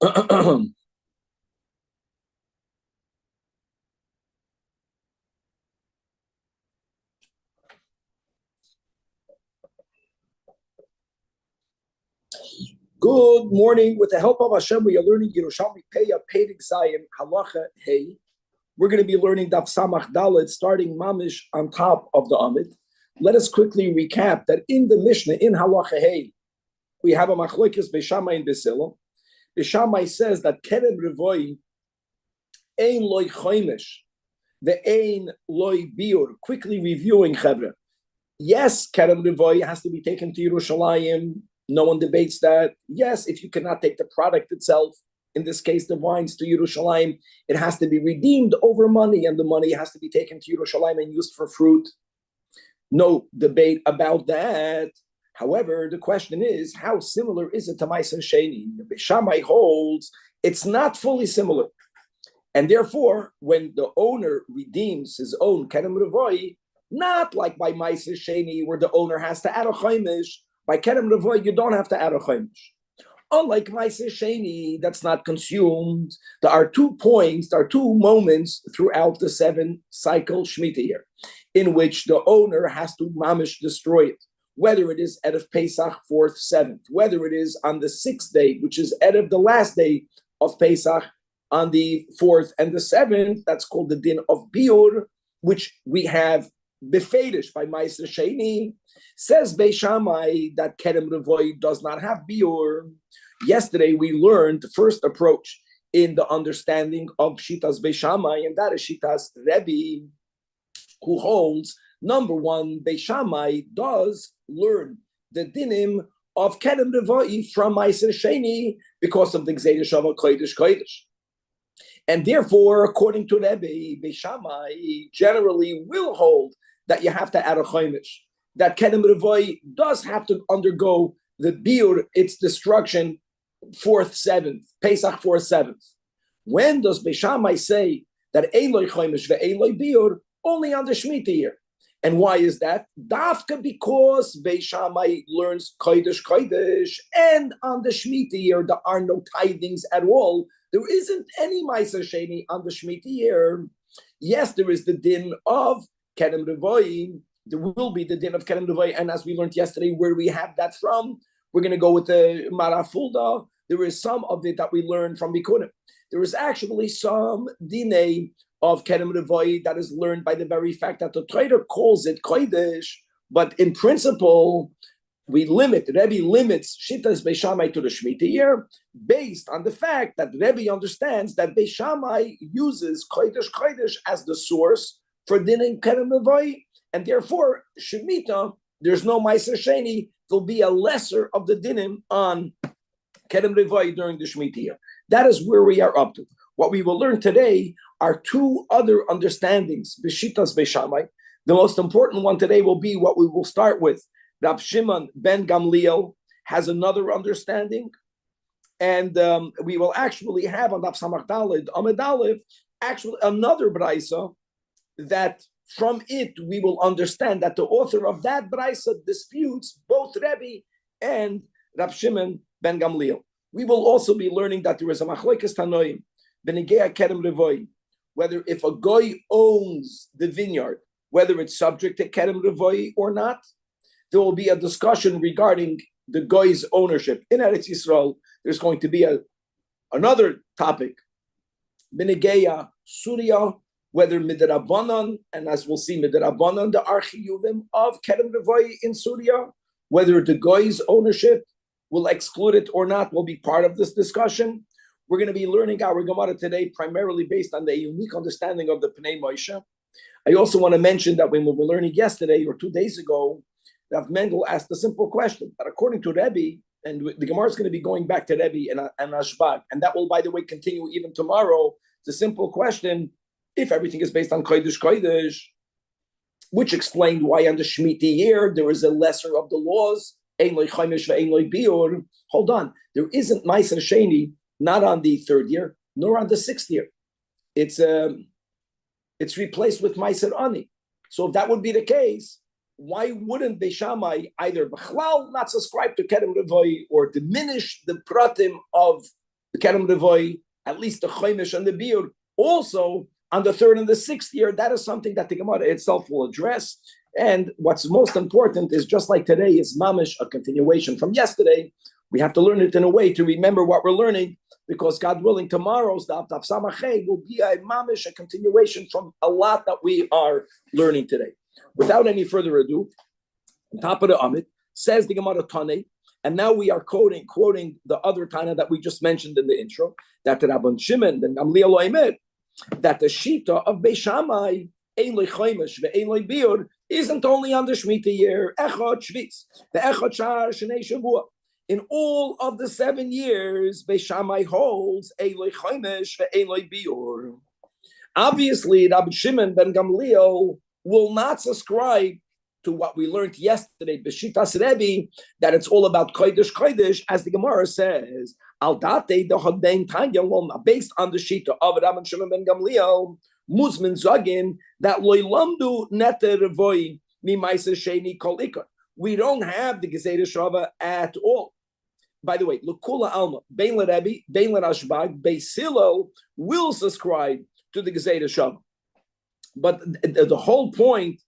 Good morning. With the help of Hashem, we are learning Yerushalmi Peya Pedig Zayin Halacha Hey. We're going to be learning Daf Samach Dalet, starting Mamish on top of the Amid. Let us quickly recap that in the Mishnah, in Halacha Hey, we have a Machlokes Beishamai and Beisila. Beishamai says that Kerem Revoi Ein Loi Choimish, the Ein Loi Biur, quickly reviewing Chevra. Yes, Kerem Revoi has to be taken to Yerushalayim. No one debates that. Yes, if you cannot take the product itself, in this case, the wines to Yerushalayim, it has to be redeemed over money, and the money has to be taken to Yerushalayim and used for fruit. No debate about that. However, the question is, how similar is it to Ma'aser Sheni? The Beishamai holds it's not fully similar. And therefore, when the owner redeems his own Kerem Revoi, not like by Ma'aser Sheni, where the owner has to add a chaimish, by Kerem Revoy, you don't have to add a chaimish. Unlike Ma'aser Sheni, that's not consumed. There are 2 points, there are 2 moments throughout the 7-cycle Shemitah year, in which the owner has to mamish destroy it. Whether it is Erev Pesach, 4th, 7th, whether it is on the 6th day, which is Erev the last day of Pesach, on the 4th and the 7th, that's called the din of Biur, which we have befedish by Ma'aser Sheni. Says Beishamai that Kerem Revoy does not have biur. Yesterday we learned the first approach in the understanding of Shitas Beishamai, and that is Shitas Rabbi, who holds, number one, Beishamai does learn the dinim of Kerem Revoy from Ma'aser Sheni because of the Gzeidah of Kodesh Kodesh. And therefore, according to Rabbi, Beishamai generally will hold that you have to add a chaimish, that Kerem Revoy does have to undergo the biur, its destruction, 4th, 7th, Pesach 4th, 7th. When does Beishamai say that ein loy chaimish ve'ein loy biur? Only on the Shemitah year. And why is that? Dafka because Beishamai learns Kodesh Kodesh, and on the Shemitah year there are no tithings at all. There isn't any Ma'aser Sheni on the Shemitah year. Yes, there is the din of Kerem Revoy. There will be the din of Kerem Revoy, and as we learned yesterday, where we have that from, we're going to go with the Marafulda. There is some of it that we learned from Bikunim. There is actually some dinay of Kerem Revoy that is learned by the very fact that the Torah calls it Kodesh, but in principle, we limit, Rebbe limits Shitas Beishamai to the Shemitah year based on the fact that Rebbe understands that Beishamai uses Kodesh Kodesh as the source for dinim Kerem Revoy, and therefore Shemitah, there's no Ma'aser Sheni, there'll be a lesser of the dinim on Kerem Revoy during the Shemitah year. That is where we are up to. What we will learn today are 2 other understandings, B'shitas Beishamai. The most important one today will be what we will start with. Rab Shimon ben Gamliel has another understanding, and we will actually have on Daf Samach Daled, Amud Aleph, actually another Braisa that from it we will understand that the author of that Braisa disputes both Rebbe and Rab Shimon ben Gamliel. We will also be learning that there is a Machlokes Tanoim, Benegei Kerem Revoy, whether if a goy owns the vineyard, whether it's subject to Kerem Revoy or not. There will be a discussion regarding the goy's ownership. In Eretz Yisrael, there's going to be another topic, Benegeya Surya, whether Midrabanan, and as we'll see, Midrabanan, the Archiyuvim of Kerem Revoy in Surya, whether the goy's ownership will exclude it or not, will be part of this discussion. We're going to be learning our Gemara today primarily based on the unique understanding of the Pnei Moshe. I also want to mention that when we were learning yesterday or 2 days ago, Rav Mendel asked a simple question that according to Rebbe, and the Gemara is going to be going back to Rebbe and Ashbag, and that will, by the way, continue even tomorrow. It's a simple question. If everything is based on Kodesh Kodesh, which explained why on the Shemitah year there is a lesser of the laws, Ein loy chaimish ve'ein loy biur. Hold on, there isn't Ma'aser Sheni, not on the 3rd year, nor on the 6th year. It's replaced with Ma'aser Ani. So if that would be the case, why wouldn't Beishamai either B'chlal not subscribe to Kerem Revoy or diminish the pratim of the Kerem Revoy, at least the Choimish and the Biur, also on the third and the sixth year. That is something that the Gemara itself will address. And what's most important is, just like today is mamish, a continuation from yesterday, we have to learn it in a way to remember what we're learning, because God willing, tomorrow's Daf Samachay will be a mamish, a continuation from a lot that we are learning today. Without any further ado, on top of the Amid, says the Gemara Tane, and now we are quoting the other Tana that we just mentioned in the intro, that the Rabban Shimon and Gamliel Oimed, that the Shita of Beis Shammai, Ein Loi Choimish ve'Ein Loi Biur, isn't only on the Shemitah year, Echad Shvitz, the Echad Shar Shnei Shavua. In all of the 7 years, Beis Shammai holds Ein Loi Choimish ve'Ein Loi Biur. Obviously, Rabbi Shimon ben Gamliel will not subscribe to what we learned yesterday, B'Shitas Rebbe, that it's all about Kodesh, as the Gemara says, Al Date the Hodein Tanya, based on the Shita of Rabbi Shimon ben Gamliel, Muzmin Zagin, that Loilamdu Nete Revoy Mimaisa Sheni Kol Ikar. We don't have the Gezerah Shava at all. By the way, Lukula Alma, Bein Rebbe, Bein Rashbag, Beis Hillel will subscribe to the Gezerah Shava. But the whole point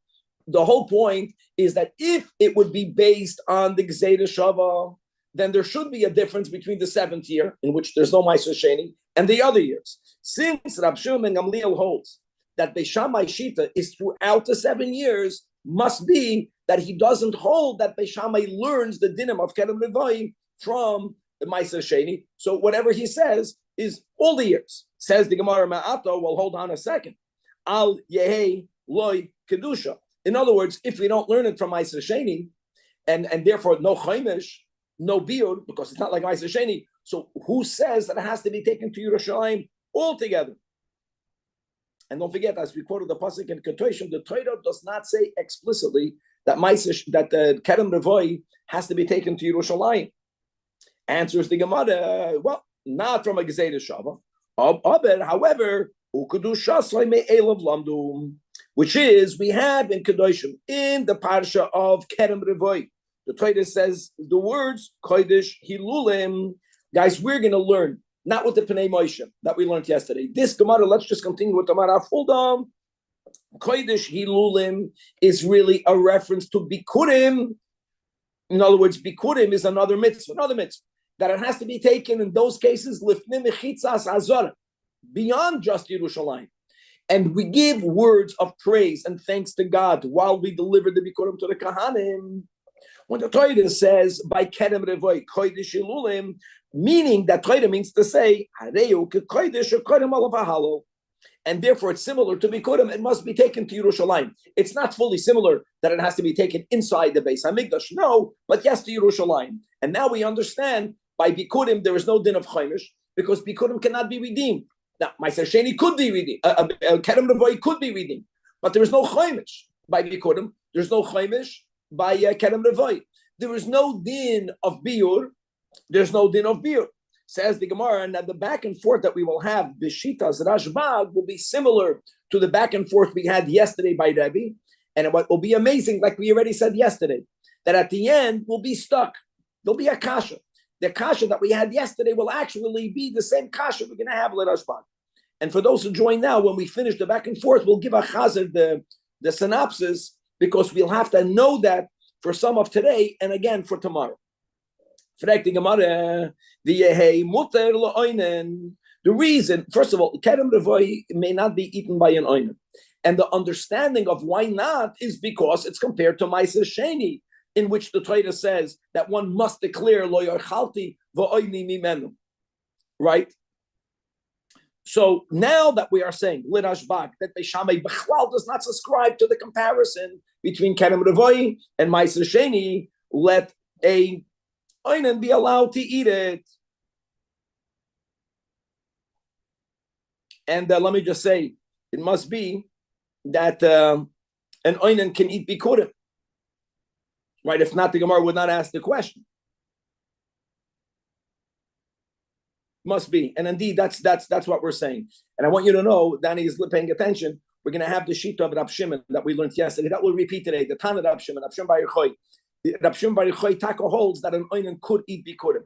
is that if it would be based on the Gezerah Shava, then there should be a difference between the 7th year, in which there's no Ma'aser Sheni, and the other years. Since Rabbi Shimon ben Gamliel holds that Beis Shammai Shita is throughout the 7 years, must be that he doesn't hold that Beis Shammai learns the dinim of Kerem Revai from the Ma'aser Sheni. So whatever he says is all the years. Says the Gemara Ma'ato, well, hold on a second. Al Yehei Loi Kedusha. In other words, if we don't learn it from Ma'aser Sheni, and therefore no Chaimish, no Biur, because it's not like Ma'aser Sheni, so who says that it has to be taken to Yerushalmi altogether? And don't forget, as we quoted the pasuk in Ketushim, the Torah does not say explicitly that the Kerem Revoi has to be taken to Yerushalmi. Answers the Gemara, well, not from a Gezerah Shava. However, which is, we have in Kedoshim, in the parsha of Kerem Revoi, the Torah says the words Kodesh Hilulim. Guys, we're going to learn, not with the Pnei Moshe that we learned yesterday. This Gemara, let's just continue with the Gemara. Hold on. Kodesh Hilulim is really a reference to Bikurim. In other words, Bikurim is another mitzvah, that it has to be taken in those cases, Lifnim Mechitzas Azara, beyond just Yerushalayim. And we give words of praise and thanks to God while we deliver the Bikurim to the Kahanim. When the Torah says, by Kerem Revoi, Kodesh Hilulim, meaning that Torah means to say, Hareu Kodesh Kodesh Alavahalo. And therefore it's similar to Bikurim, it must be taken to Yerushalayim. It's not fully similar that it has to be taken inside the Beis HaMikdash, no, but yes to Yerushalayim. And now we understand, by Bikurim there is no din of Chaimish, because Bikurim cannot be redeemed. Now, Ma'aser Sheni could be redeemed, Kerem Revoi could be redeemed, but there is no Chaimish by Bikurim, there's no Chaimish by Kerem Revoi. There is no din of Biur, there's no din of Biur. Says the Gemara, and that the back and forth that we will have, B'Shitas Rashbag, will be similar to the back and forth we had yesterday by Rabbi. And what will be amazing, like we already said yesterday, that at the end we'll be stuck. There'll be a kasha. The kasha that we had yesterday will actually be the same kasha we're going to have with Rashbag. And for those who join now, when we finish the back and forth, we'll give a chazer the synopsis, because we'll have to know that for some of today and again for tomorrow. The reason, first of all, Kerem Revoi may not be eaten by an oinen. And the understanding of why not is because it's compared to Ma'aser Sheni, in which the Torah says that one must declare lo yarchalti v'oini mimenu. Right? So now that we are saying Lirashbak, that Beis Shammai Bechlal does not subscribe to the comparison between Kerem Revoi and Ma'aser Sheni, let a oinen be allowed to eat it. And let me just say, it must be that an oinen can eat bikurim, right? If not, the Gemara would not ask the question. Must be, and indeed, that's what we're saying. And I want you to know, Danny is paying attention. We're going to have the sheet of Rab Shimon that we learned yesterday. That will repeat today. The Tana Rab Shimon Bar Yochai. Rab Shimon Bar Yochai Taka holds that an oinen could eat bikurim.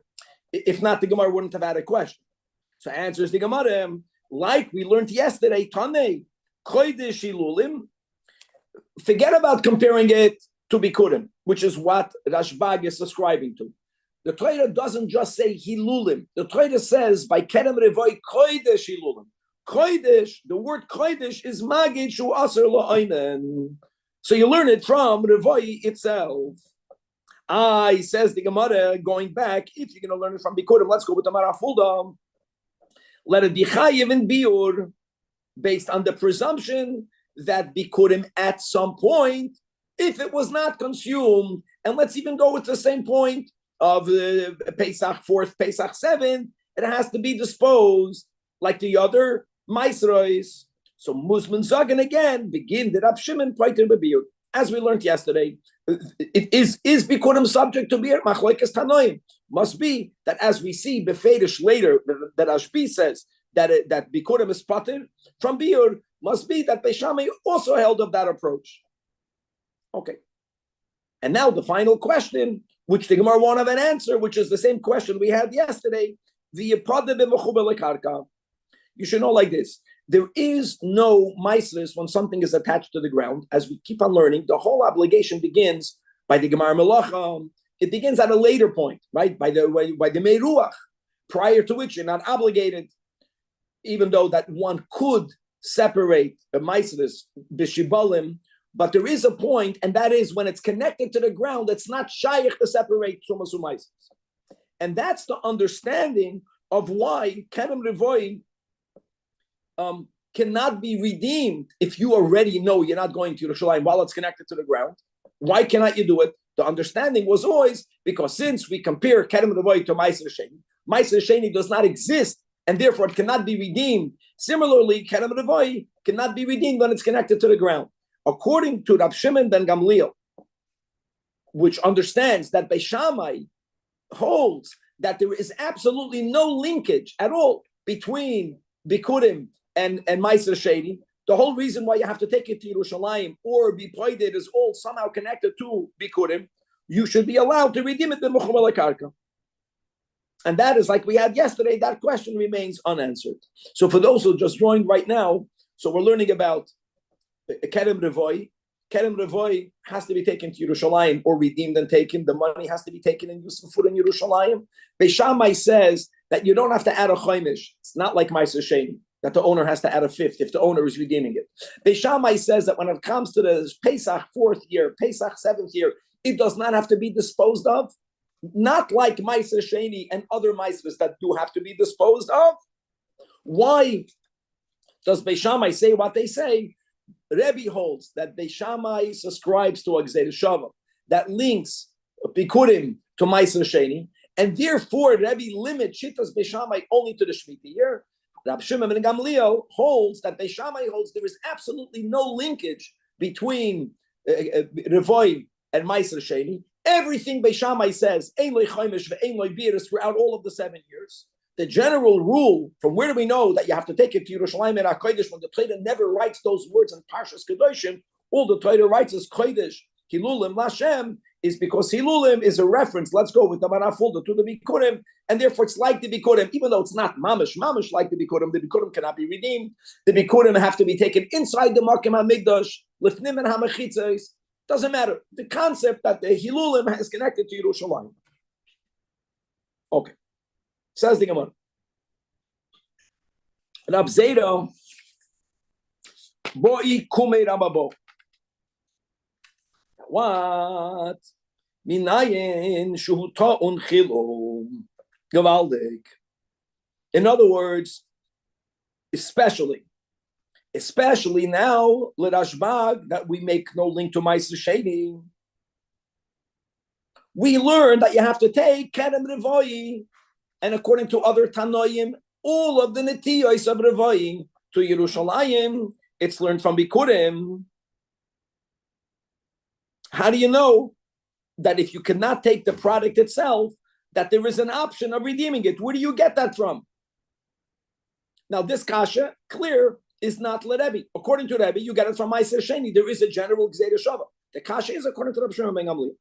If not, the Gemara wouldn't have had a question. So answers the Gemara, like we learned yesterday, Tanei, Kodesh Hilulim. Forget about comparing it to Bikurim, which is what Rashbag is ascribing to. The Torah doesn't just say Hilulim. The Torah says by Kerem Revoy Kodesh Hilulim. Kodesh, the word Kodesh is Magid Shu Aser La'aynen. So you learn it from Revoy itself. He says the Gemara, going back, if you're going to learn it from Bikurim, let's go with the Marafulda. Let it be Chayiv in Biur, based on the presumption that Bikurim at some point, if it was not consumed, and let's even go with the same point of Pesach 4th, Pesach 7th, it has to be disposed like the other Maisrois. So Musman Zagan again begin the Rab Shimon Paiter B'Biur. As we learned yesterday, it is Bikurim subject to Biur Machlokes Tanoim. Must be that as we see Befedish later, that Ashbi says that Bikurim is pater from Biur, must be that Beis Shammai also held of that approach. Okay. And now the final question, which the Gemara won't have an answer, which is the same question we had yesterday. You should know like this. There is no maisris when something is attached to the ground. As we keep on learning, the whole obligation begins by the Gemara Melacha. It begins at a later point, right? By the Meiruach, prior to which you're not obligated, even though that one could separate a maisris b'shibalim, but there is a point, and that is when it's connected to the ground, it's not shaykh to separate sumas u'maisris. And that's the understanding of why Kerem Revoy cannot be redeemed if you already know you're not going to Yerushalmi while it's connected to the ground. Why cannot you do it? The understanding was always because since we compare Kerem Revoy to Meiser Sheni does not exist, and therefore it cannot be redeemed. Similarly, Kerem Revoy cannot be redeemed when it's connected to the ground. According to Rab Shimon ben Gamliel, which understands that Beis Shammai holds that there is absolutely no linkage at all between Bikurim and Meiser Sheni, the whole reason why you have to take it to Yerushalayim or be played is all somehow connected to Bikurim, you should be allowed to redeem it b'mechumel hakarka. And that is like we had yesterday, that question remains unanswered. So for those who just joined right now, so we're learning about Kerem Revoy. Kerem Revoy has to be taken to Yerushalayim or redeemed and taken. The money has to be taken and used for food in Yerushalayim. Beis Shammai says that you don't have to add a chaimish. It's not like Meiser Sheni, that the owner has to add a fifth if the owner is redeeming it. Beis Shammai says that when it comes to the Pesach 4th year, Pesach 7th year, it does not have to be disposed of. Not like Meiser Sheni and other Meisers that do have to be disposed of. Why does Beis Shammai say what they say? Rabbi holds that Beis Shammai subscribes to a Gzeira Shava that links Bikurim to Meiser Sheni, and therefore Rabbi limits Shittas Beis Shammai only to the Shemitah year. Rab Shimon ben Gamliel holds that Beis Shammai holds there is absolutely no linkage between Revoy and Meiser Sheni. Everything Beis Shammai says, Ein loy chaimish ve'ein loy biris, throughout all of the 7 years. The general rule, from where do we know that you have to take it to Yerushalayim and HaKodesh when the Torah never writes those words in Parshas Kedoshim? All the Torah writes is Kodesh, Hilulim, Lashem, is because Hilulim is a reference, let's go with the Manafulda, to the Bikurim, and therefore it's like the Bikurim, even though it's not mamish like the Bikurim cannot be redeemed. The Bikurim have to be taken inside the Makim HaMikdash, Lifnim and HaMechitzos. Doesn't matter. The concept that the Hilulim is connected to Yerushalayim. Okay. Says the Gemara. Rab Zera, Boi Kumei Rababo. What? Minayin Shuhuta un Chilum. Gewaldig. In other words, especially now, L'Rashbag, that we make no link to Meiser Sheni. We learn that you have to take Kerem Revoy, and according to other Tanoim, all of the Netiyos of Revoy to Yerushalayim, it's learned from Bikurim. How do you know that if you cannot take the product itself, that there is an option of redeeming it? Where do you get that from? Now, this kasha, clear, is not Rebbe. According to Rebbe, you get it from Meiser Sheni. There is a general Gzeira Shava. The kasha is according to Rabbi Shimon ben Gamliel.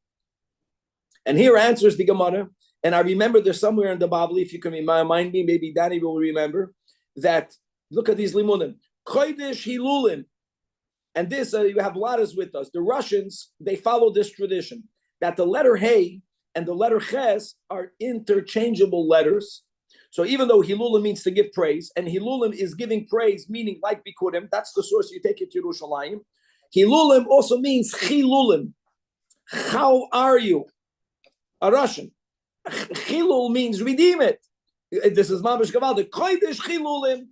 And here answers the Gemara, And I remember there's somewhere in the Bible, if you can remind me, maybe Danny will remember, that look at these limudim. Chodesh Hilulim. And this, you have Ladas with us. The Russians, they follow this tradition that the letter Hey and the letter Ches are interchangeable letters. So even though Hilulim means to give praise, and Hilulim is giving praise, meaning like Bikurim, that's the source you take it to Yerushalmi. Hilulim also means Chilulim. How are you? A Russian. Chilul means redeem it. This is Mamish Gavaldik. Kodesh Chilulim.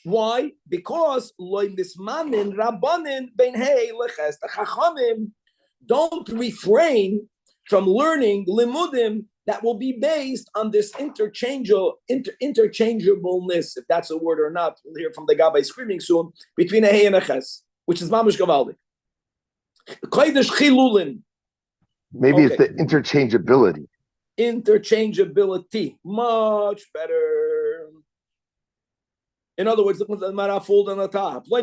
Why? Because loim nismanin rabbanin ben hey leches the chachamim don't refrain from learning limudim that will be based on this interchangeableness, if that's a word or not. We'll hear from the Gabbai screaming soon, between a hey and a ches, which is mamish gavaldik. Kodesh chilulim. Maybe it's the interchangeability. Interchangeability, much better. In other words, look at the Marafuld on the top. We're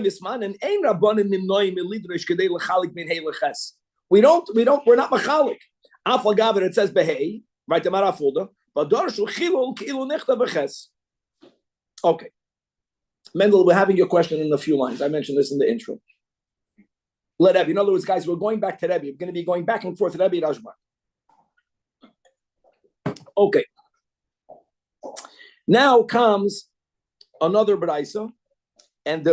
not machalik. Afal Gavir, it says behei, right? The Marafulda, but Darshu Chilul Kilu Nechta Beches. Okay. Mendel, we're having your question in a few lines. I mentioned this in the intro. Let Rebbe. In other words, guys, we're going back to Rebbe. We're going to be going back and forth to Rebbe Rashba. Okay. Now comes another Braisa, and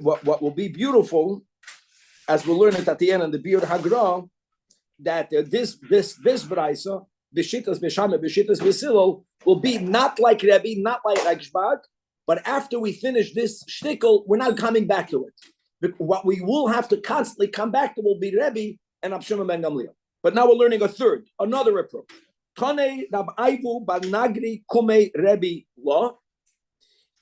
what will be beautiful, as we'll learn it at the end in the Biur Hagra, that this Braisa, B'Shittas B'Shama, B'Shittas B'Silol, will be not like Rebbe, not like Rashbag, but after we finish this shtickle, we're not coming back to it. What we will have to constantly come back to will be Rebbe and Abshimon ben Gamliel. But now we're learning another approach. Tane Rab Aivu Banagri Kume Rebbe Law.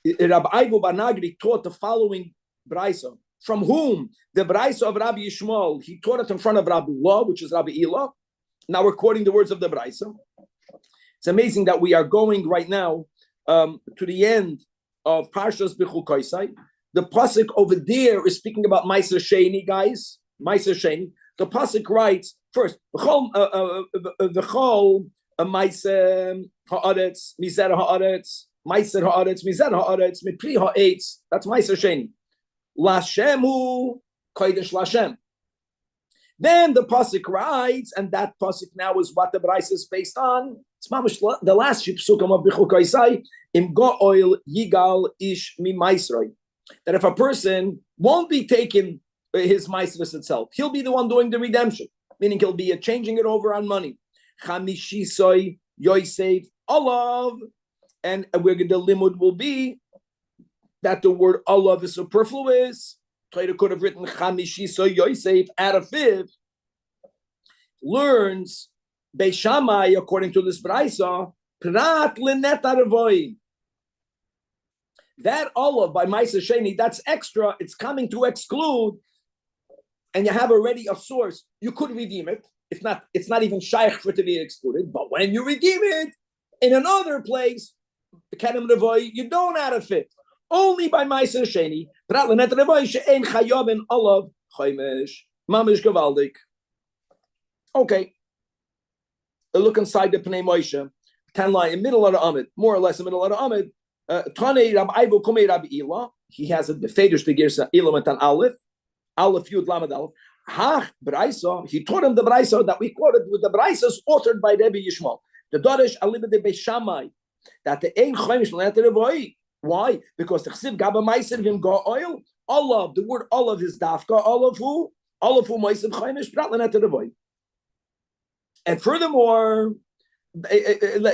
Rabbi Aivu Banagri taught the following Braisa. From whom? The Braisa of Rabbi Yishmael. He taught it in front of Rabbi Law, which is Rabbi Elah. Now we're quoting the words of the Braisa. It's amazing that we are going right now to the end of Parshas B'chukoisai. The pasuk over there is speaking about Meiser Sheni, guys. Meiser Sheni. The pasuk writes first, V'chol Meiser Haaretz, Mizer Haaretz, Meiser Haaretz, Mizer Haaretz, Mipri Ha'etz. That's Meiser Sheni. Lashemu Kodesh Lashem. Then the pasuk writes, and that pasuk now is what the Braisa is based on. It's mamish the last psukim of B'chukoisai. Im go'oil yigal ish mi Meisroi. That if a person won't be taking his Meisrus itself, he'll be the one doing the redemption, meaning he'll be changing it over on money. Chamishisoi Yosef Olav, and the limud will be that the word Olav is superfluous. Torah could have written Chamishisoi Yosef out of 5. Learns Beis Shammai according to this Braisa Prat Linet Aravoy. That olive by Meiser Sheni, that's extra. It's coming to exclude, and you have already a source. You could redeem it. It's not even shaykh for it to be excluded. But when you redeem it in another place, the Kenem Revoy, you don't add a fit. Only by Meiser Sheni. Pratlanet Revoy she'en chayav in olav chaymesh mamish gavaldik. Okay. Look inside the Pnei Moshe, 10 line in middle of the Amid, more or less in middle of the Amid. Tane Rabbi Aivu Kumei Rabbi Elah. He has a Fedish to Girsa Elah with an Aleph Yud Lamed Aleph. Hach Braisa. He taught him the Braisa that we quoted with the Braisas authored by Rabbi Yishmael. The Doresh Alibah de Beis Shammai that the Ein Chaimish L'Neter Evoi. Why? Because the Chsiv Gaba Meiser Vim Go Oil. Olav. The word Olav is Dafka. Olav who Meiser Chaimish Prat L'Neter Evoi. And furthermore,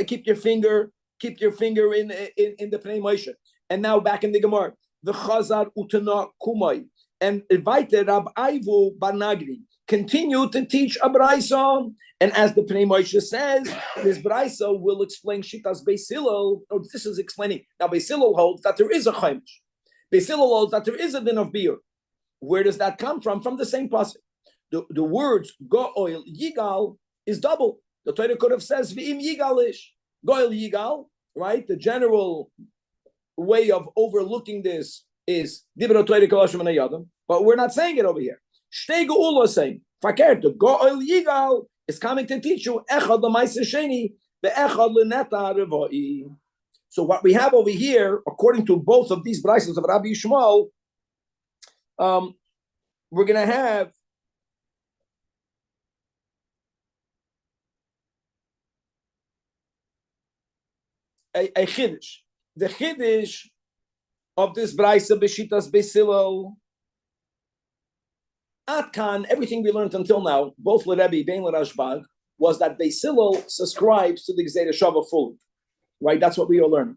keep your finger in the Pnei Moshe. And now back in the Gemara, the Chazar Utana Kumai and invited Rab Aivu Banagri continue to teach a Braisa. And as the Pnei Moshe says, this Braisa will explain Shitas Beis Hillel. Oh, this is explaining. Now Beis Hillel holds that there is a Chaimish. Beis Hillel holds that there is a din of beer. Where does that come from? From the same pasuk. The words Go Oil Yigal is double. The Torah could have says V'im Yigalish. Goel Yigal, right? The general way of overlooking this is Dibra Torah Koloshim and Ayadam, but we're not saying it over here. Shtei Geula saying, Fakert, the Goel Yigal is coming to teach you Echad the Meiser Sheni So what we have over here, according to both of these brises of Rabbi Yishmael, we're going to have a chiddush. The chiddush of this brisa b'shitas Beisilo, Atkan, everything we learned until now, both Rabbi Bein Rashbag, was that Beisilo subscribes to the Gzeira Shava fully. Right? That's what we are learning.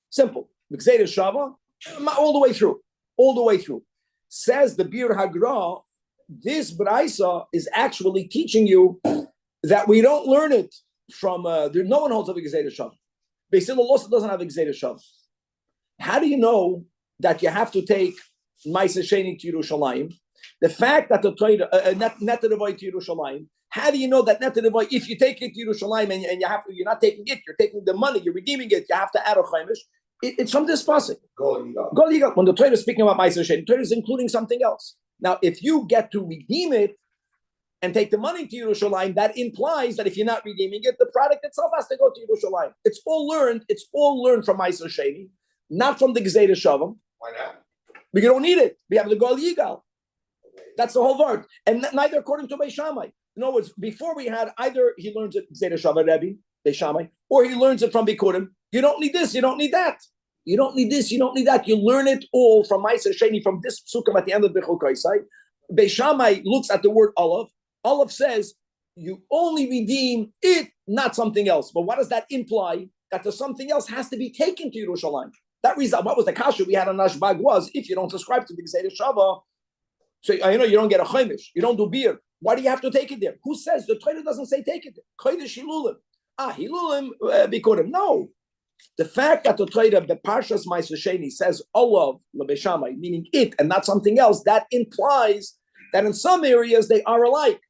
Simple. The Gzeira Shava, all the way through. All the way through. Says the Bir Hagra, this brisa is actually teaching you that we don't learn it from, no one holds up a Gzeira Shava. Beisilo also doesn't have a Gzeira Shava. How do you know that you have to take Ma'aser Sheni to Yerushalayim? The fact that the Torah net to Yerushalayim, how do you know that net to if you take it to Yerushalayim and you're not taking it, you're taking the money, you're redeeming it, you have to add a chaimish. It's from this pasuk. When the Torah is speaking about Ma'aser Sheni, the Torah is including something else. Now, if you get to redeem it and take the money to Yerushalayim, that implies that if you're not redeeming it, the product itself has to go to Yerushalayim. It's all learned from Ma'aser Sheni, not from the Gzeira Shava. Why not? Because you don't need it. We have the Gol Yigal. That's the whole word. And neither according to Beis Shammai. In other words, before we had either he learns it Gzeira Shava Rebbe, Beis Shammai, or he learns it from Bikurim. You don't need this, you don't need that. You don't need this, you don't need that. You learn it all from Ma'aser Sheni, from this psukim at the end of the Chukaisai. Beis Shammai looks at the word olav. Olav says, you only redeem it, not something else. But what does that imply? That the something else has to be taken to Yerushalayim. That reason, what was the kasha we had on Nashbag was, if you don't subscribe to the Gzeira Shava, so you don't get a chaimish, you don't do beer. Why do you have to take it there? Who says the Torah doesn't say take it there? Kodesh hilulim. Hilulim bikurim. No. The fact that the Torah, the Parshas Ma'aser Sheni says olav lebeshamai, meaning it and not something else, that implies that in some areas they are alike.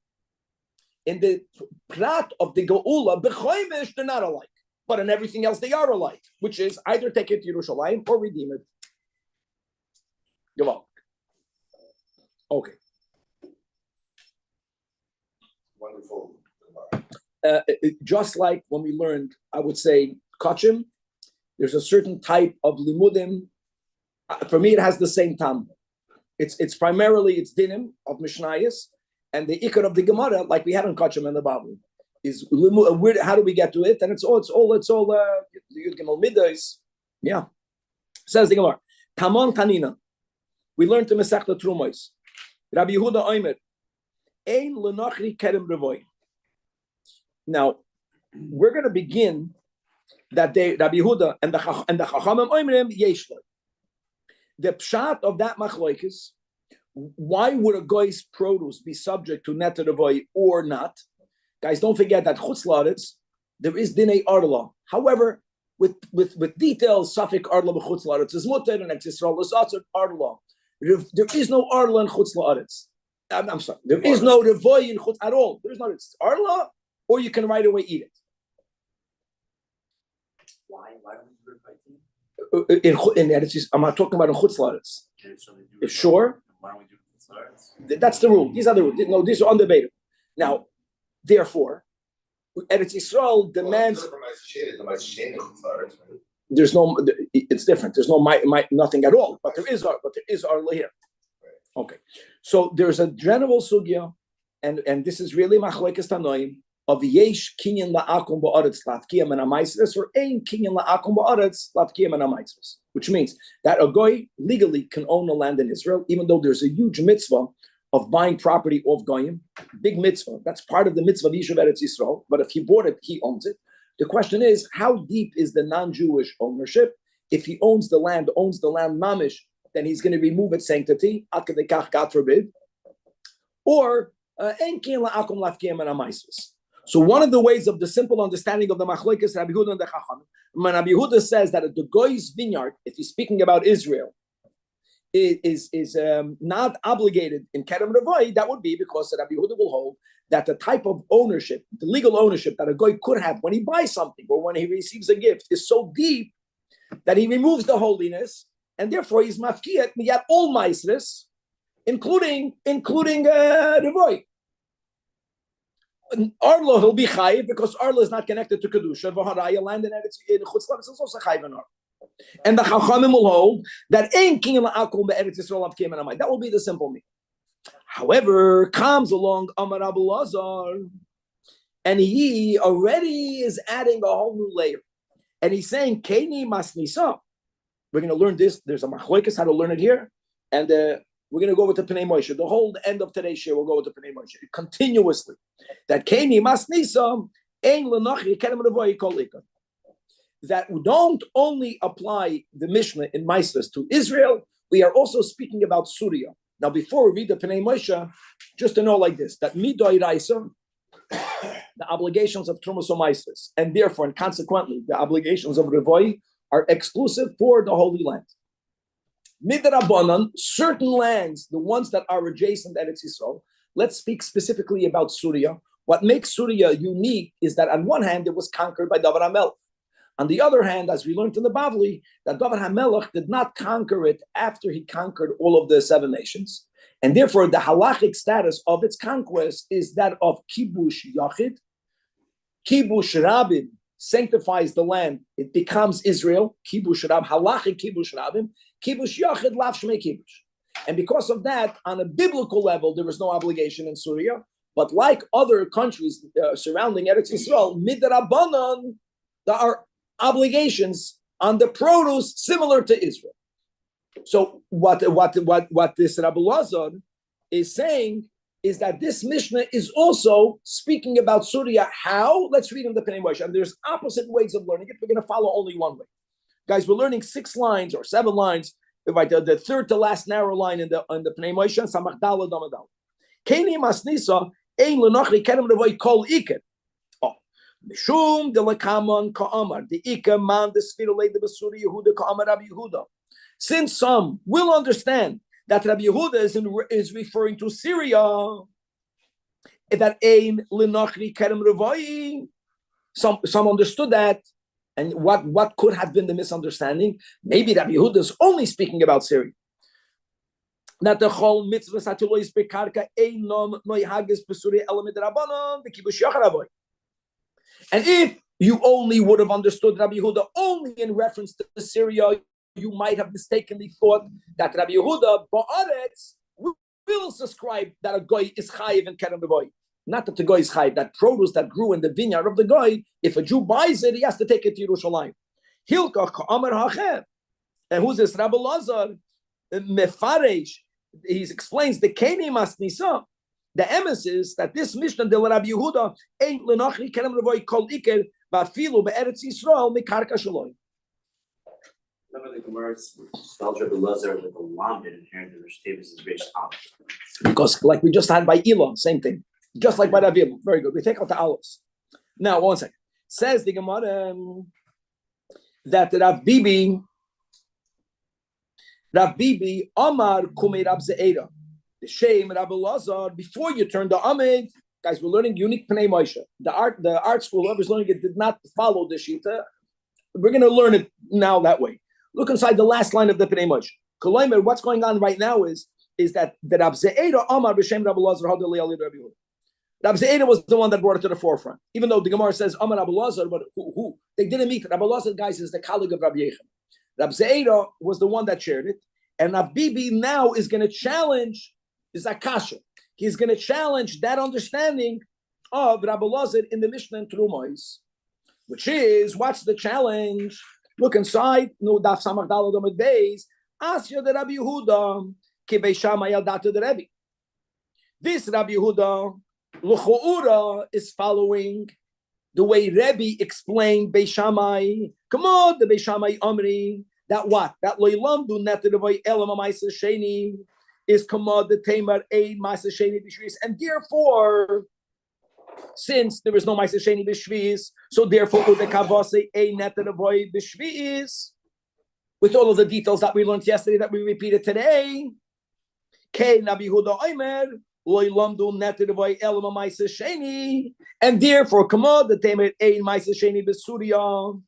In the prat of the Geula, b'choimish, they're not alike. But in everything else, they are alike, which is either take it to Yerushalayim or redeem it. Go on. Okay. Wonderful. Just like when we learned, I would say, Kachim, there's a certain type of limudim. For me, it has the same Talmud. It's primarily, it's dinim of Mishnayos, and the ikar of the Gemara, like we had on Kachim and the Bible. Is how do we get to it? And it's all Yud Gimel Midas. Yeah. Says the Gemara. Tamon Tanina. We learned to Masechta Trumos. Rabbi Yehuda Omer. Ein lenachri kerem revoy. Now, we're going to begin that day. Rabbi Yehuda and the Chachamim Omerim Yeshlo. The pshat of that machlokes. Why would a goy's produce be subject to net revoy or not? Guys, don't forget that chutz la'aretz, there is dinei arla. However, with details, safik arla b'chutz la'aretz is mutter and Eretz Yisrael is also arla. There is no arla in chutz la'aretz. I'm sorry. There is no revoy in chutz at all. There is no, it's arla, or you can right away eat it. Why don't we do it by In Eretz Yisrael, I'm not talking about in chutz la'aretz. Sure. Why don't we do it? That's the rule. These are the rules. No, these are undebatable. Now, therefore, Eretz Yisrael demands. There's no. It's different. There's no nothing at all. But there is our here. Okay, so there's a general sugya, and this is really machlokes tanoim of yesh kinyan la'akum ba'aretz latkiyam and amaisres, or ein kinyan la'akum ba'aretz latkiyam and amaisres, which means that a goy legally can own the land in Israel, even though there's a huge mitzvah of buying property off goyim, big mitzvah. That's part of the mitzvah of Yishuv Eretz Yisrael. But if he bought it, he owns it. The question is, how deep is the non-Jewish ownership? If he owns the land mamish, then he's going to remove its sanctity, God forbid. Or so one of the ways of the simple understanding of the machlokes Rabbi Yehuda and the Chacham, when Rabbi Yehuda says that the goy's vineyard, if he's speaking about Israel, is not obligated in Kerem Revoy, that would be because Rabbi Yehuda will hold that the type of ownership, the legal ownership that a goy could have when he buys something or when he receives a gift is so deep that he removes the holiness, and therefore he's mafkiyat miyat all maisres, including Revoy. Arlo, he'll be chayiv because Arlo is not connected to Kedusha. V'haraya, land in Chutz Laretz is also chayiv in Arlo. And the Chachamim will hold that Ein Kinyan La'akum Be'eretz Yisrael Av Kiyam Amai. That will be the simple meaning. However, comes along Amar Abu Lazar, and he already is adding a whole new layer. And he's saying, Keni Masnisa. We're going to learn this. There's a machlokes how to learn it here. And we're going to go with the Pnei Moshe. The whole end of today's share, we'll go with the Pnei Moshe continuously. That Keni Masnisa, Ein L'Nachi Kerem Revoy Kol Ikar. That we don't only apply the Mishnah in Maaseh to Israel, we are also speaking about Syria. Now, before we read the Pnei Moshe, just to know like this, that Midoi Raisa, the obligations of Trumas Maaseh, and therefore, and consequently, the obligations of Revoy are exclusive for the Holy Land. Midrabanan, certain lands, the ones that are adjacent to Eretz Yisrael, let's speak specifically about Syria. What makes Syria unique is that on one hand, it was conquered by David HaMelech. On the other hand, as we learned in the Bavli, that David HaMelech did not conquer it after he conquered all of the 7 nations. And therefore, the halachic status of its conquest is that of Kibush Yachid. Kibush Rabin sanctifies the land. It becomes Israel. Kibush Rab, halachic Kibush Rabin. Kibush Yachid, Lav Shmei Kibush. And because of that, on a biblical level, there was no obligation in Syria. But like other countries surrounding Eretz Yisrael, Midrabanan, there are obligations on the produce similar to Israel. So what this Rabbi Lazar is saying is that this Mishnah is also speaking about Syria. How? Let's read in the Pnei Moshe. And there's opposite ways of learning it. We're going to follow only one way. Guys, we're learning 6 lines or 7 lines, right? The third to last narrow line in the Pnei Moshe, Samach Dalad Damadal. Keni Masnisa, Ein L'Nochri Kerem Revoy Kol Iker. Mishum de lekaman ka'amar the ika man the sfirulei de besuri Yehuda ka'amar Rabbi Yehuda. Since some will understand that Rabbi Yehuda is referring to Syria, that ein linachri kerem revoi. Some understood that, and what could have been the misunderstanding? Maybe Rabbi Yehuda is only speaking about Syria. Not the whole mitzvah satulois bekarka einom noyhages besuri elamid rabbanon the kibush yacharaboy. And if you only would have understood Rabbi Yehuda only in reference to Syria, you might have mistakenly thought that Rabbi Yehuda Ba'aretz will subscribe that a goy is chayiv in Kerem Revoy. Not that the goy is chayiv, that produce that grew in the vineyard of the goy, if a Jew buys it, he has to take it to Yerushalmi. Hilka ka'amar hachem. And who's this? Rabbi Lazar Mefaresh. He explains the Keni Masnisa. The emes is that this Mishnah de Rabbi Yehuda ain't L'Nochri Kerem Revoy Kol Iker Va'afilu Be'eretz Yisrael Mikarka Shaloi. Remember the Gemara spells Rabbi Lazar with a lamed inherent in Rosh Tevis is Reish Aleph. Because like we just had by Elon, same thing. Just like by Rabbi. Very good. We take out the olives. Now, one second. Says the Gemara that Rav Bibi Amar Kumei Rab Ze'era. The shame Rabbi Lazar, before you turn the Amid, guys, we're learning unique Pnei Moshe. The art school, whoever's learning it did not follow the Shita. We're going to learn it now that way. Look inside the last line of the Pnei Moshe. Kolaimer, what's going on right now is that the Rab Ze'era Amar b'shem Rabbi Lazar Hadali Ali Rabbi Yehuda. Rab Ze'era was the one that brought it to the forefront. Even though the Gemara says Amar Rabbi Lazar, but who? They didn't meet. Rabbi Lazar, guys, is the colleague of Rabbi Yechon. Rab Ze'era was the one that shared it. And Rab Bibi now is going to challenge Zakasha. He's going to challenge that understanding of Rabbi Lazar in the Mishnah and Trumos, which is, what's the challenge? Look inside, no daf samach dalad amud beis, asya de Rabbi Yehuda, ki beishama yaldata de Rabbi. This Rabbi Yehuda, l'choura, is following the way Rabbi explained Beishamai. Come on, the Beishamai Amri, that what? That loilam do neterevoy elam amaisa sheni, is command the tamer a ma'aser sheni b'shvis, and therefore, since there is no ma'aser sheni b'shvis, so therefore the kavase a neterevoy b'shvis, with all of the details that we learned yesterday that we repeated today. K Rabbi Yehuda Omer loy lamdu neterevoy elam ma'aser sheni, and therefore command the tamer a ma'aser sheni b'suria,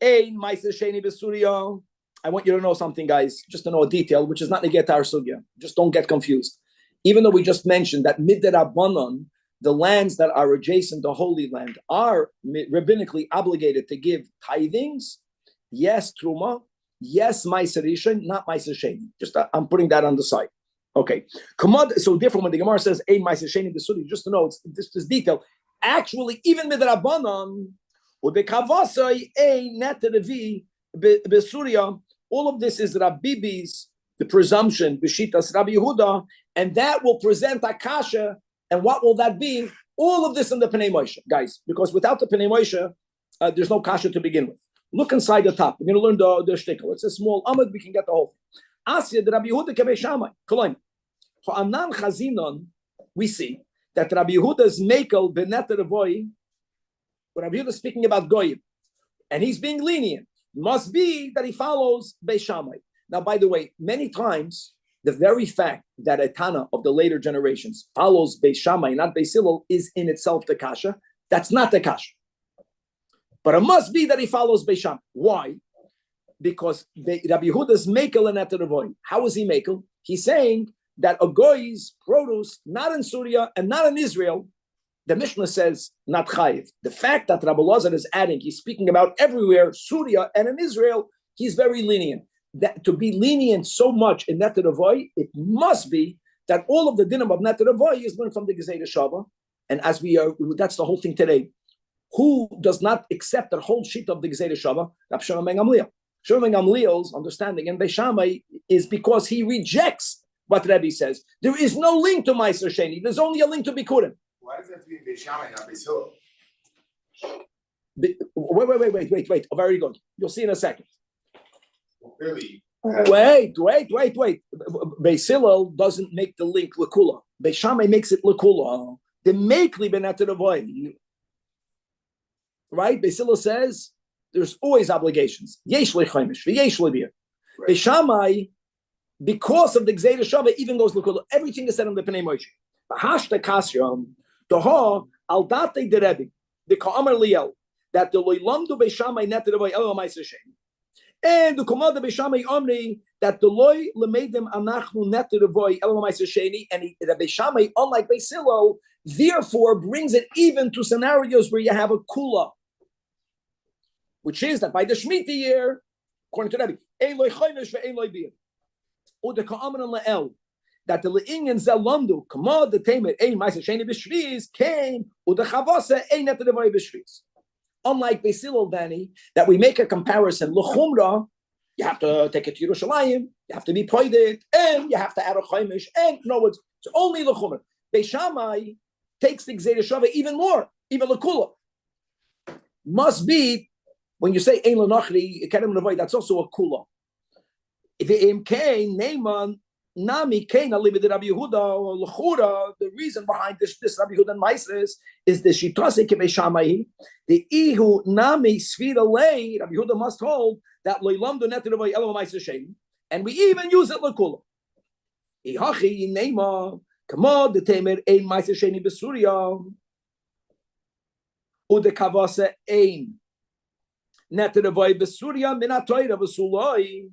a ma'aser sheni b'suria. I want you to know something, guys, just to know a detail, which is not negate our sugya. Just don't get confused. Even though we just mentioned that midrabanan, the lands that are adjacent to Holy Land are rabbinically obligated to give tithings, yes, truma, yes, ma'aser rishon, not ma'aser sheni. Just I'm putting that on the side. Okay, so different when the Gemara says ein ma'aser sheni b'suri. Just to know, it's this detail. Actually, even midrabanan, ubekavasai ein neterevi b'suria. All of this is Rabbi's, the presumption b'shitas Rabbi Yehuda, and that will present a kasha. And what will that be? All of this in the Pnei Moshe, guys, because without the Pnei Moshe, there's no kasha to begin with. Look inside the top. We're going to learn the shtickle. It's a small amud. We can get the whole thing. Asya, the Rabbi Yehuda kebei Shammai. For Anan Chazinon, we see that Rabbi Yehuda's mekel beneter avoy. Rabbi Yehuda is speaking about goyim, and he's being lenient. Must be that he follows Beis Shammai. Now, by the way, many times, the very fact that a Tana of the later generations follows Beis Shammai, not Beis Hillel, is in itself the kasha. That's not the kasha. But it must be that he follows Beis Shammai. Why? Because Rabbi Yehuda's mekel and eteravoy. How is he mekel? He's saying that a goy's produce, not in Syria and not in Israel, the Mishnah says not chayiv. The fact that Rabbi Lazar is adding, he's speaking about everywhere, Syria and in Israel, he's very lenient. That to be lenient so much in Neter Avoy, it must be that all of the dinim of Neter Avoy is learned from the Gezerah Shava. And as we are, that's the whole thing today. Who does not accept the whole sheet of the Gezerah Shava? Rabbi Shimon ben Gamliel. Shimon ben Gamliel's understanding in Beis Shammai is because he rejects what Rabbi says. There is no link to Ma'aser Sheni. There's only a link to Bikurim. Why does that have to be Beis Shammai, not Beis Hillel? Wait. Oh, very good. You'll see in a second. Really? Wait. Beis Hillel doesn't make the link l'kula. Beis Shammai makes it l'kula. The meikli beneter avoy. Right? Beis Hillel says there's always obligations. Yesh lechaimish, v'yesh lebir. Beis Shammai, because of the Gezerah Shava, even goes l'kula. Everything is said on the Pnei Moshe. Hashta kasyam, toho al date de Rebbe, the ka'amar liel, that the loilamdu Beis Shammai neter avoy elo ma'aser sheni. And the Komada Beis Shammai Omri that the loy lemeidim anachnu neter avoy elo ma'aser sheni, and the Beis Shammai, unlike Beis Hillel, therefore brings it even to scenarios where you have a kula, which is that by the Shemitah year, according to Rabbi, Eloi Chaimish ve'Eloi Bir, or the Ka'amran La'el, that the Le'inyan Zelandu, Kamad the Tamer, Ein Ma'aser Sheni B'Shviz, came, or the Chavasa, Ein Neter Avoy B'Shviz. Unlike Beis Hillel, Danny, that we make a comparison, L'chumra, you have to take it to Yerushalmi, you have to be poided, and you have to add a Chaimish, and no, it's only L'chumra. Beis Shammai takes the Gezerah Shava even more, even L'kula. Must be, when you say Ein L'Nachri, Kerem L'Avoy, that's also a kula. If it came, Neyman, Nami, Kain, Alibid Rabbi Yehuda, or L'chura, the reason behind this Rabbi Yehuda and Maisres is the Shitase Kebei Shammai, the Ihu, Nami, Sfira Lei, Rabbi Yehuda must hold that Loilam do Neter Avoy Elo Ma'aser Sheni, and we even use it L'kula. Ihachi, Neyman, Kamod, the Tamer, Ein Ma'aser Sheni B'Surya, Ude Kavase Ein. Neter avoy b'Surya min ha'Torah v'suloi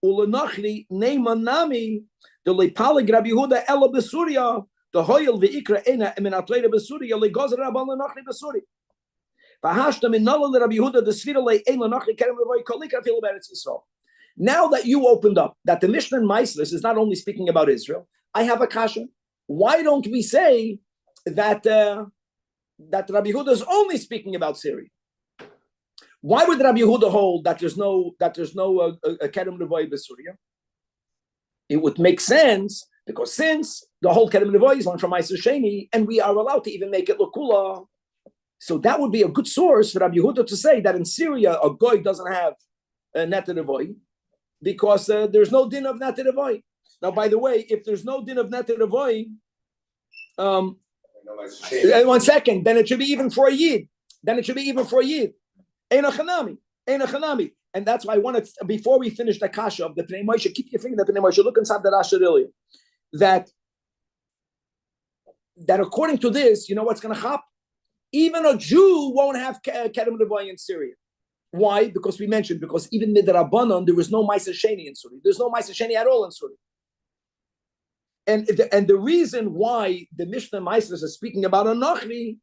ulenachri neiman nami the leipalig Rabbi Yehuda ela b'Surya the hoyel v'ikra ena min ha'Torah b'Surya legozer rabban lenachri b'Surya v'hashta min nala Rabbi Yehuda the svira le ein lenachri kerem avoy kolikra fil b'Eretz Yisrael. Now that you opened up that the Mishnah in Maislis is not only speaking about Israel, I have a kasha. Why don't we say that that Rabbi Yehuda is only speaking about Syria? Why would Rabbi Yehuda hold that there's no Kerem Levoy b'Surya? It would make sense because since the whole Kerem Levoy is on from Ma'aser Sheni, and we are allowed to even make it L'kula, so that would be a good source for Rabbi Yehuda to say that in Syria a goy doesn't have a Neter Levoy because there's no din of Neter Levoy. Now, by the way, if there's no din of Neter Levoy, 1 second, then it should be even for a Yid. Ein Chanami. And that's why I wanted, before we finish the kasha of the Pnei Moshe, keep your finger in the Pnei Moshe, look inside the Rasha earlier. That according to this, you know what's going to happen? Even a Jew won't have Kerem Levoy in Syria. Why? Because we mentioned, because even Midrabanan, there was no Ma'aser Sheni in Syria. There's no Ma'aser Sheni at all in Syria. And the reason why the Mishnah Meisers is speaking about a Nachri,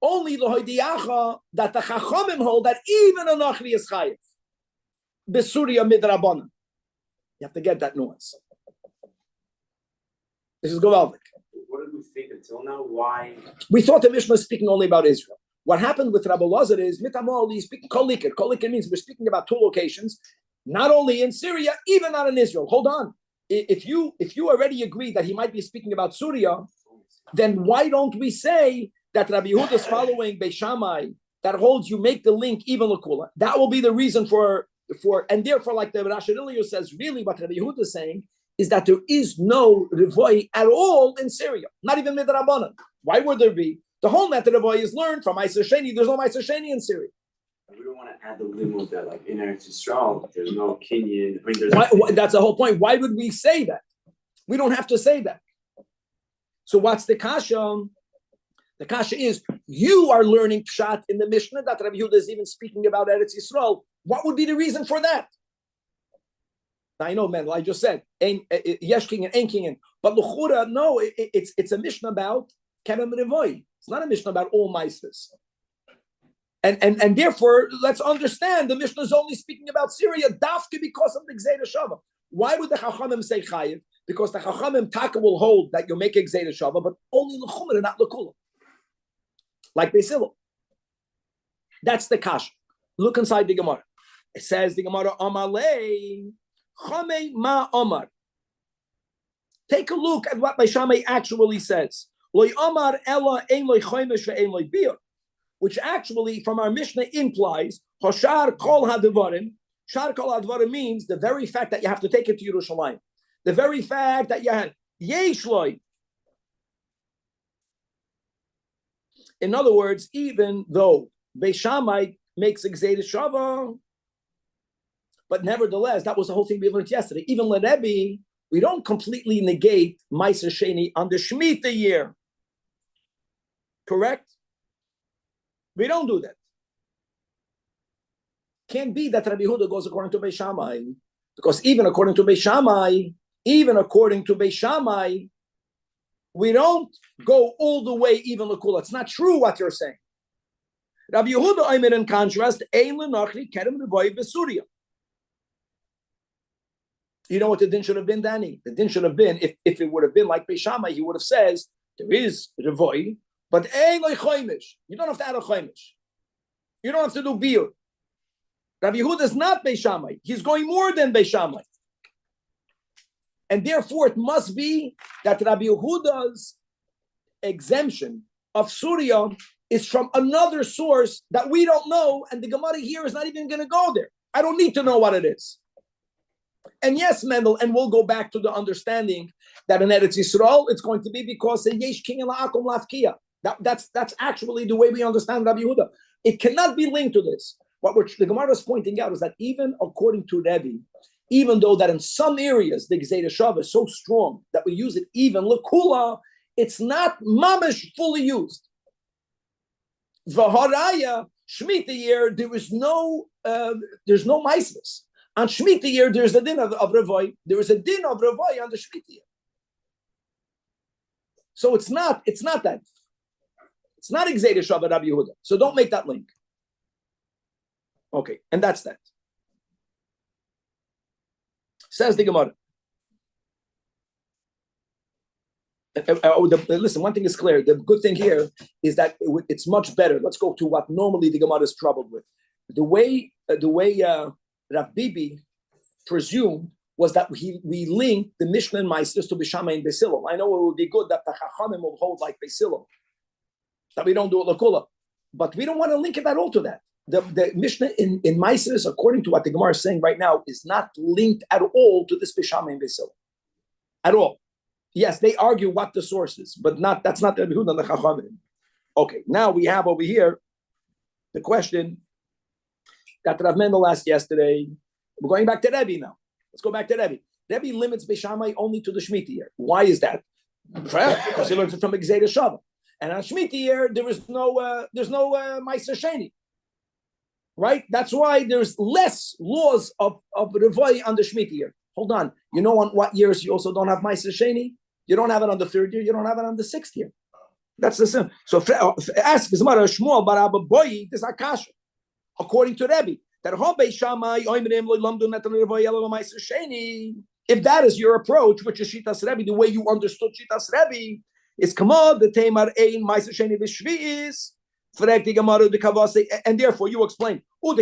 only Lohoidiacha, that the Chachamim hold that even a Nachri is Chayiv. Besuria midrabanan. You have to get that nuance. This is Govaldik. What did we think until now? Why? We thought the Mishnah is speaking only about Israel. What happened with Rabbi Lazar is mitamol. He's speaking kolikir. Kolikir means we're speaking about two locations, not only in Syria, even not in Israel. Hold on. If you already agree that he might be speaking about Syria, then why don't we say that Rabbi Yehuda is following Beis Shammai that holds you make the link even lakula? That will be the reason for and therefore, like the Rashi Ilya says, really what Rabbi Yehuda is saying is that there is no revoi at all in Syria, not even midrabanan. Why would there be? The whole method of revoi is learned from Meiser Sheni. There's no Meiser Sheni in Syria. We don't want to add the limud that, like in Eretz Yisrael, there's no Kenyan. I mean, there's that's the whole point. Why would we say that? We don't have to say that. So what's the kasha? The kasha is you are learning pshat in the Mishnah that Rabbi Yehuda is even speaking about Eretz Yisrael. What would be the reason for that? Now, I know, man. I just said yesh king and ein king, but l'chura, no. It's a Mishnah about kerem revoi. It's not a Mishnah about all meisters. And therefore, let's understand the Mishnah is only speaking about Syria, dafke because of the Gzeira Shava. Why would the Chachamim say Chayiv? Because the Chachamim Taka will hold that you make a Gzeira Shava, but only l'chumra and not l'kula. Like Beis Hillel. That's the Kasha. Look inside the Gemara. It says the Gemara, Amalei, Chamei ma Omar. Take a look at what Beis Shammai actually says. Loi Omar ela ein loi chomesh ve'ein loi bir. Which actually, from our Mishnah, implies Hoshar Kol Hadvarim. Shar Kol Hadvarim means the very fact that you have to take it to Yerushalmi. The very fact that you have Yesh Loi. In other words, even though Beis Shammai makes a Gzeira Shava, but nevertheless, that was the whole thing we learned yesterday. Even Rabbi, we don't completely negate Meiser Sheni on the Shemitah year. Correct? We don't do that. Can't be that Rabbi Yehuda goes according to Beis Shammai, because even according to Beis Shammai, we don't go all the way even l'kula. It's not true what you're saying. Rabbi Yehuda Omer, in contrast, ein l'nachri kerem revoi b'Suria. You know what the din should have been, Danny? The din should have been, if it would have been like Beis Shammai, he would have says there is revoi, but ein loy chomesh. You don't have to add a chomesh. You don't have to do bir. Rabbi Yehuda is not Beis Shammai. He's going more than Beis Shammai. And therefore, it must be that Rabbi Yehuda's exemption of Surya is from another source that we don't know, and the Gemara here is not even going to go there. I don't need to know what it is. And yes, Mendel, and we'll go back to the understanding that in Eretz Yisrael, it's going to be because Yesh King La'akum Lafkia. That's actually the way we understand Rabbi Yehuda. It cannot be linked to this. What the Gemara is pointing out is that even according to Rabbi, even though that in some areas the Gzeira Shava is so strong that we use it even l'kula, it's not mamish fully used. V'haraya Shemitah year there's no meises. On Shemitah year there's a din of revoi. There is a din of revoi on the Shemitah year. So it's not that. It's not Gzeira Shava Rabbi Yehuda. So don't make that link. Okay, and that's that. Says the Gemara. Listen, one thing is clear. The good thing here is that it's much better. Let's go to what normally the Gemara is troubled with. The way Rav Bibi presumed was that we linked the Mishnah and Meisters to Beis Shammai and Beis Hillel. I know it would be good that the Chachamim will hold like Beis Hillel, that we don't do it l'kula, but we don't want to link it at all to that. The Mishnah in Meisters, according to what the Gemara is saying right now, is not linked at all to this Beis Shammai and Beis Hillel. At all. Yes, they argue what the source is, but that's not the Yehuda and the Chachamim. Okay, now we have over here the question that Rav Mendel asked yesterday. We're going back to Rabbi now. Let's go back to Rabbi. Rabbi limits Beis Shammai only to the Shemitah year. Why is that? Because he learns it from Gzeira Shava. And on Shemitah year, there's no Meiser Sheni. Right? That's why there's less laws of Revoi on the Shemitah year. hold on. You know on what years you also don't have Meiser Sheni? You don't have it on the 3rd year. You don't have it on the 6th year. That's the same. So ask Shmuel bar Abba Boy, this Akasha. According to Rabbi, that if that is your approach, which is Shitas Rabbi, the way you understood Shitas Rabbi, is Kamad the Tamar Ein Meiser Sheni B'Shvi'is. And therefore you explain. So now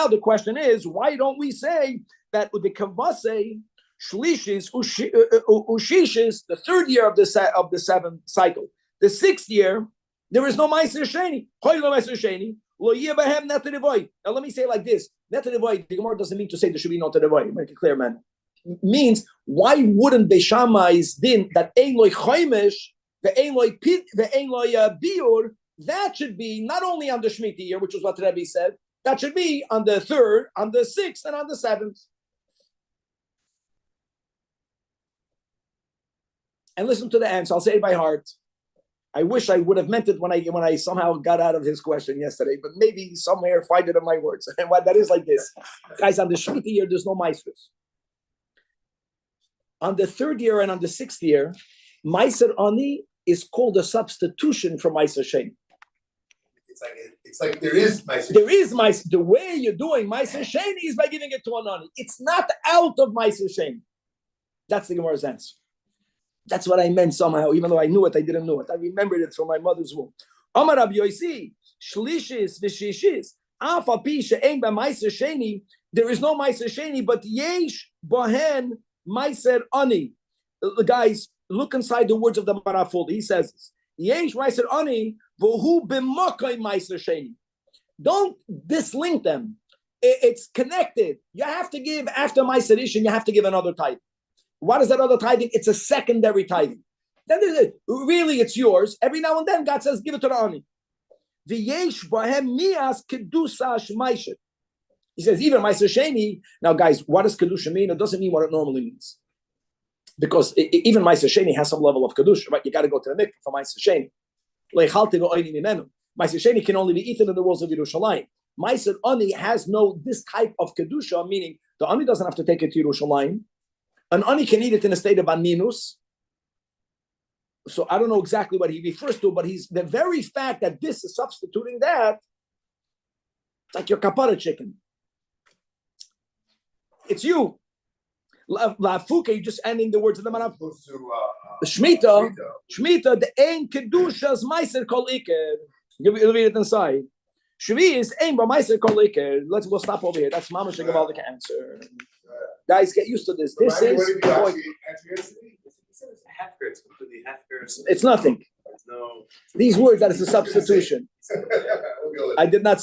the question is, why don't we say that the kavase shlishis ushishis, the 3rd year of the 7th cycle, the 6th year, there is no meiser sheni. Now let me say it like this: the Gemara doesn't mean to say there should be no terevoi. Make it clear, man. It means why wouldn't Beishamai's din that ein loy chaimish the ein loy biur, that should be not only on the Shemitah year, which is what Rabbi said, that should be on the 3rd, on the 6th, and on the 7th. And listen to the answer. I'll say it by heart. I wish I would have meant it when I somehow got out of his question yesterday, but maybe somewhere find it in my words. And what that is like this. Guys, on the Shemitah year, there's no Maisers. On the 3rd year and on the 6th year, Meiser Ani is called a substitution for Meiser Sheni. It's like there is Meiser. There is Meiser. The way you're doing Meiser Sheni is by giving it to an Ani. It's not out of Meiser Sheni. That's the Gemara's answer. That's what I meant somehow, even though I knew it, I didn't know it. I remembered it from my mother's womb. Amar Rabbi Yosi, Shlishis v'Shishis, Afa Pi she'ein b'Meiser Sheni. There is no Meiser Sheni, but Yesh Bohen Meiser Ani. Guys, look inside the words of the Maraful. He says, Yesh Meiser Ani v'hu b'Makai Meiser Sheni. Don't dislink them. It's connected. You have to give, after Meiser Rishon, you have to give another type. What is that other tithing? It's a secondary tithing. Then really it's yours. Every now and then God says, give it to the Ani. V'yesh bahem mias kedusha shmaishet. He says, even Meiser Sheni. Now guys, what does kedusha mean? It doesn't mean what it normally means. Because even Meiser Sheni has some level of kedusha, right? You got to go to the mikveh for Meiser Sheni. Meiser Sheni can only be eaten in the walls of Yerushalmi. Meiser Ani has no this type of kedusha, meaning the Ani doesn't have to take it to Yerushalmi. An Ani can eat it in a state of aninus. So I don't know exactly what he refers to, but he's the very fact that this is substituting that, it's like your kapara chicken. It's you. Lafuke, you're just ending the words of the Manav. Shemitah, the ein kedushas meiser kol iker. You'll read it inside. Shvi is ein ba meiser kol iker. We'll stop over here. That's Mama Shagavaldik answer. Guys, get used to this. This is it's nothing. No. These words, that is a substitution. I did not